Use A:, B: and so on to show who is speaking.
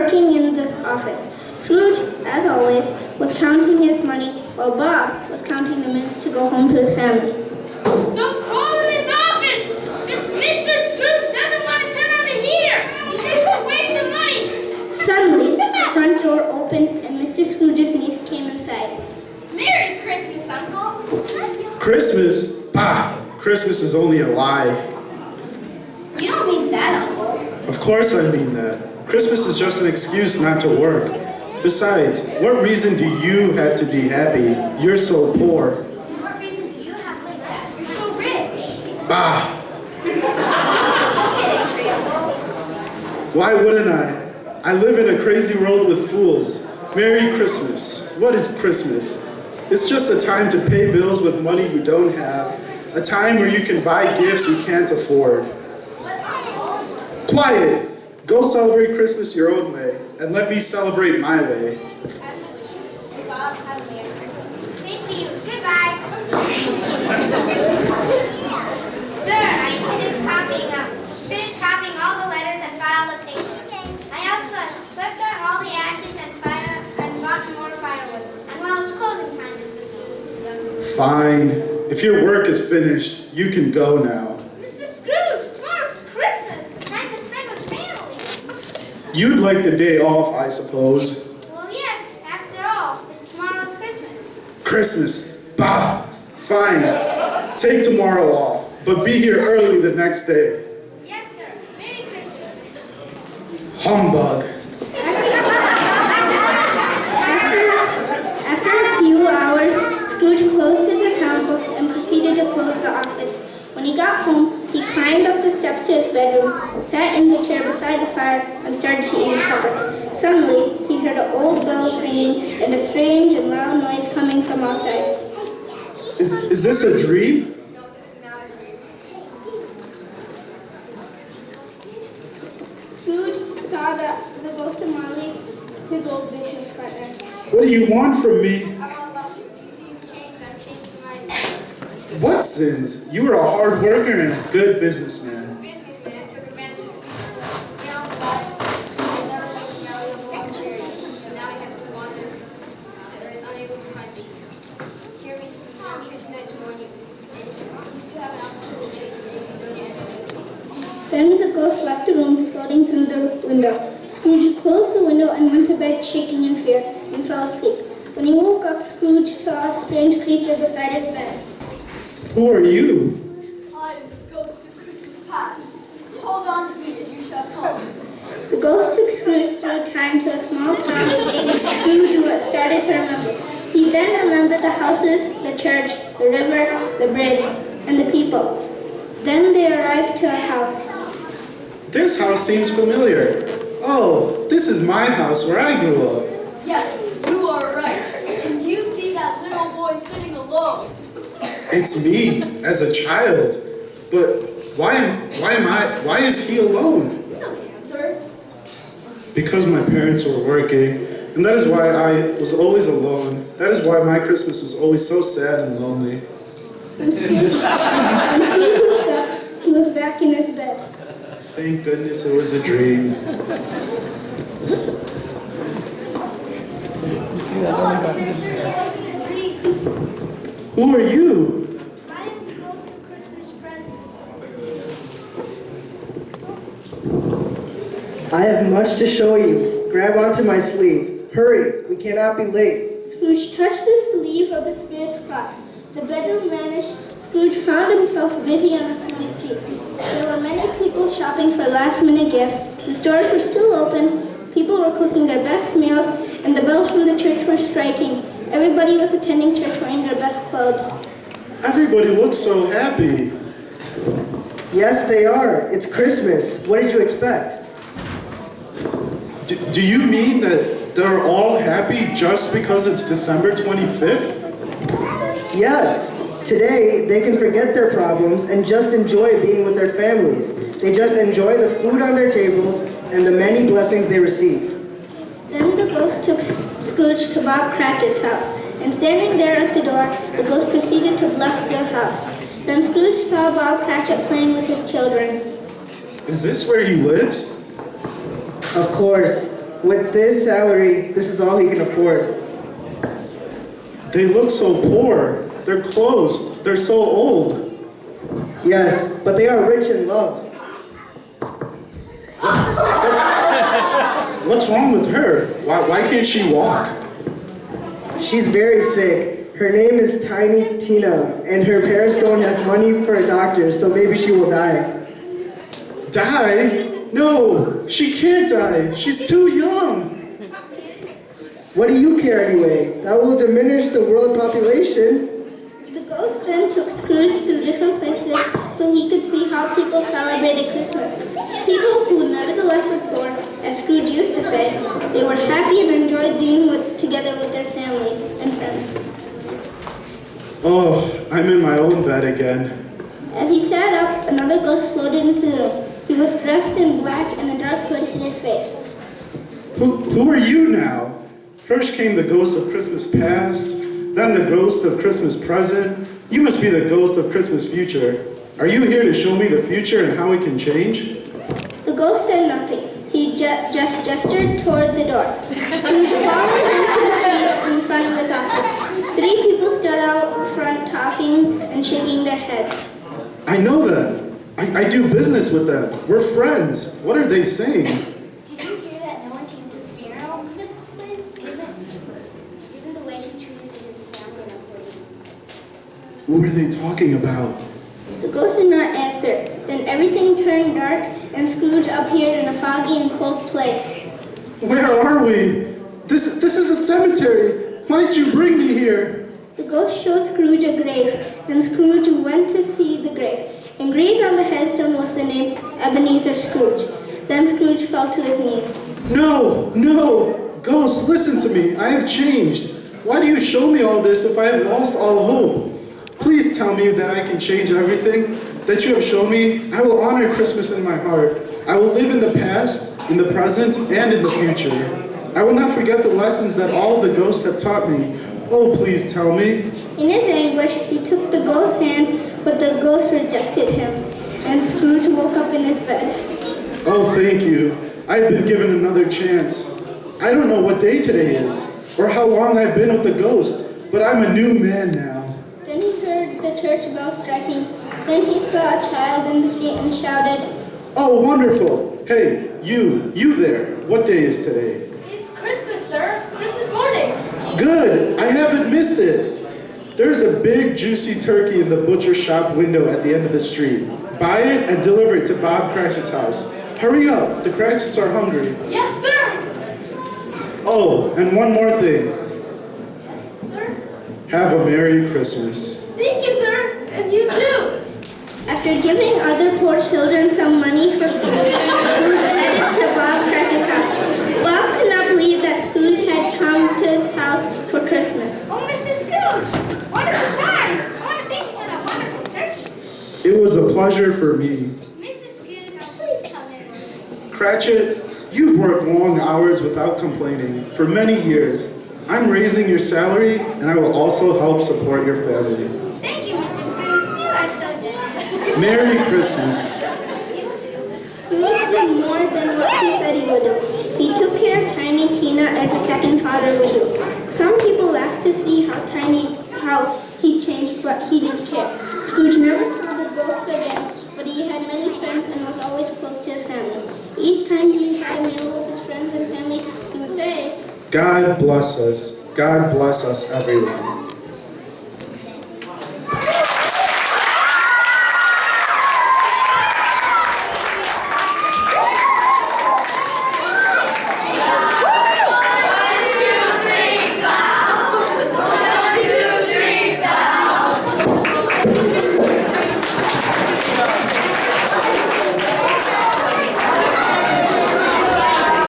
A: working in the office. Scrooge, as always, was counting his money while Bob was counting the minutes to go home to his family.
B: So cold in this office! Since Mr. Scrooge doesn't want to turn on the heater! He says it's a waste of money!
A: Suddenly, the front door opened and Mr. Scrooge's niece came inside.
B: Merry Christmas, Uncle!
C: Christmas? Bah! Christmas is only a lie.
B: You don't mean that, Uncle.
C: Of course I mean that. Christmas is just an excuse not to work. Besides, what reason do you have to be happy? You're so poor.
B: What reason do you have to be sad? You're so rich.
C: Bah!
B: Okay, angry, Uncle.
C: Why wouldn't I? I live in a crazy world with fools. Merry Christmas. What is Christmas? It's just a time to pay bills with money you don't have. A time where you can buy gifts you can't afford. Quiet! Go celebrate Christmas your own way, and let me celebrate my way.
B: As a wish. Bob, have a Merry Christmas. Same to you. Goodbye. Sir, I finished copying all the letters and filed a payment. I also have swept out all the ashes and bought more firewood. And well, it's closing time is this week.
C: Fine. If your work is finished, you can go now.
B: Mr. Scrooge, tomorrow's Christmas. Time to spend with family.
C: You'd like the day off, I suppose.
B: Well, yes. After all, it's tomorrow's Christmas.
C: Christmas. Bah! Fine. Take tomorrow off, but be here early the next day.
B: Yes, sir. Merry Christmas, Mr. Scrooge.
C: Humbug.
A: After a few hours, Scrooge closed his account books and proceeded to close the office. When he got home, he climbed up the steps to his bedroom, sat in the chair beside the fire, and started to eat supper. Suddenly, he heard old bells ringing and a strange and loud noise coming from outside.
C: Is this a dream?
B: No, this is not a dream.
A: Scrooge saw the ghost of Marley, his old business partner.
C: What do you want from me?
B: I won't love you. These scenes change. I've changed my sins.
C: What sins? You were a hard worker and a good businessman.
B: Businessman took advantage of me. Now I'm alive. I never left the valley of love and charity. And now I have to wander the earth unable to find peace. Hear me, I'm here tonight to warn you. You still have an opportunity to change if you don't end it.
A: Then the ghost left the room, floating through the window. Scrooge closed the window and went to bed shaking in fear, and fell asleep. When he woke up, Scrooge saw a strange creature beside his bed.
C: Who are you?
B: I am the ghost of Christmas past. Hold on to me and you shall come.
A: The ghost took Scrooge through time to a small town which Scrooge started to remember. He then remembered the houses, the church, the river, the bridge, and the people. Then they arrived to a house.
C: This house seems familiar. Oh, this is my house where I grew up.
B: Yes, you are right. And do you see that little boy sitting alone?
C: It's me, as a child. But why is he alone?
B: You know the answer.
C: Because my parents were working, and that is why I was always alone. That is why my Christmas was always so sad and lonely.
A: When Scrooge woke up, he was back in his bed.
C: Thank goodness it was a dream.
B: Oh, there certainly wasn't a dream.
C: Who are you?
B: I am the ghost of Christmas present.
D: I have much to show you. Grab onto my sleeve. Hurry, we cannot be late.
A: Scrooge touched the sleeve of the spirit's cloth. The bedroom vanished. Scrooge found himself busy on a sunny street. There were many people shopping for last-minute gifts. The stores were still open. People were cooking their best meals, and the bells from the church were striking. Everybody was attending church wearing their best clothes.
C: Everybody looks so happy.
D: Yes, they are. It's Christmas. What did you expect?
C: Do you mean that they're all happy just because it's December 25th?
D: Yes. Today, they can forget their problems and just enjoy being with their families. They just enjoy the food on their tables and the many blessings they receive.
A: Then the ghost took Scrooge to Bob Cratchit's house, and standing there at the door, the ghost proceeded to bless the house. Then Scrooge saw Bob Cratchit playing with his children.
C: Is this where he lives?
D: Of course, With this salary, this is all he can afford.
C: They look so poor. Their clothes, they're so old.
D: Yes, but they are rich in love.
C: What's wrong with her? Why can't she walk?
D: She's very sick. Her name is Tiny Tina, and her parents don't have money for a doctor, so maybe she will die.
C: Die? No, she can't die. She's too young.
D: What do you care anyway? That will diminish the world population.
A: The ghost then took Scrooge to different places so he could see how people celebrated Christmas. People who nevertheless were poor, as Scrooge used to say, they were happy and enjoyed being together with their families and friends.
C: Oh, I'm in my own bed again.
A: As he sat up, another ghost floated into the room. He was dressed in black and a dark hood hid his face.
C: Who are you now? First came the ghost of Christmas past, then the ghost of Christmas present. You must be the ghost of Christmas future. Are you here to show me the future and how it can change?
A: The ghost said nothing. He just gestured toward the door. He followed into the street in front of his office. 3 people stood out front talking and shaking their heads.
C: I know them. I do business with them. We're friends. What are they saying?
B: Did you hear that no one came to his funeral? Given the way he treated his family and employees.
C: What are they talking about?
A: The ghost did not answer. Then everything turned dark and Scrooge appeared in a foggy and cold place.
C: Where are we? This is a cemetery. Why'd you bring me here?
A: The ghost showed Scrooge a grave, and Scrooge went to see the grave. Engraved on the headstone was the name Ebenezer Scrooge. Then Scrooge fell to his knees.
C: No, no. Ghost, listen to me. I have changed. Why do you show me all this if I have lost all hope? Please tell me that I can change everything that you have shown me. I will honor Christmas in my heart. I will live in the past, in the present, and in the future. I will not forget the lessons that all the ghosts have taught me. Oh, please tell me.
A: In his anguish, he took the ghost's hand, but the ghost rejected him, and Scrooge woke up in his bed.
C: Oh, thank you. I've been given another chance. I don't know what day today is, or how long I've been with the ghost, but I'm a new man now.
A: Then he heard the church bell striking. Then he saw a child in the street and shouted,
C: Oh, wonderful. Hey, you there. What day is today?
B: It's Christmas, sir. Christmas morning.
C: Good, I haven't missed it. There's a big juicy turkey in the butcher shop window at the end of the street. Buy it and deliver it to Bob Cratchit's house. Hurry up, the Cratchits are hungry.
B: Yes, sir.
C: Oh, and one more thing.
B: Yes, sir.
C: Have a Merry Christmas.
B: Thank you, sir. And you too.
A: After giving other poor children some money for food, Scrooge headed to Bob Cratchit's house. Bob could not believe that Scrooge had come to his house for Christmas.
B: Oh, Mr. Scrooge. What a surprise. I want to thank you for that wonderful turkey.
C: It was a pleasure for me.
B: Mrs. Scrooge, please come in.
C: Cratchit, you've worked long hours without complaining for many years. I'm raising your salary, and I will also help support your family.
B: Thank you, Mr. Scrooge. You are so generous.
C: Merry Christmas.
B: You too.
A: Scrooge did more than what he said he would do. He took care of Tiny Tina as a second father would do. Some people laughed to see how he changed, but he didn't care. Scrooge never saw the ghost again, but he had many friends and was always close to his family. Each time he had a meal with his friends and family, he would say,
C: God bless us. God bless us, everyone.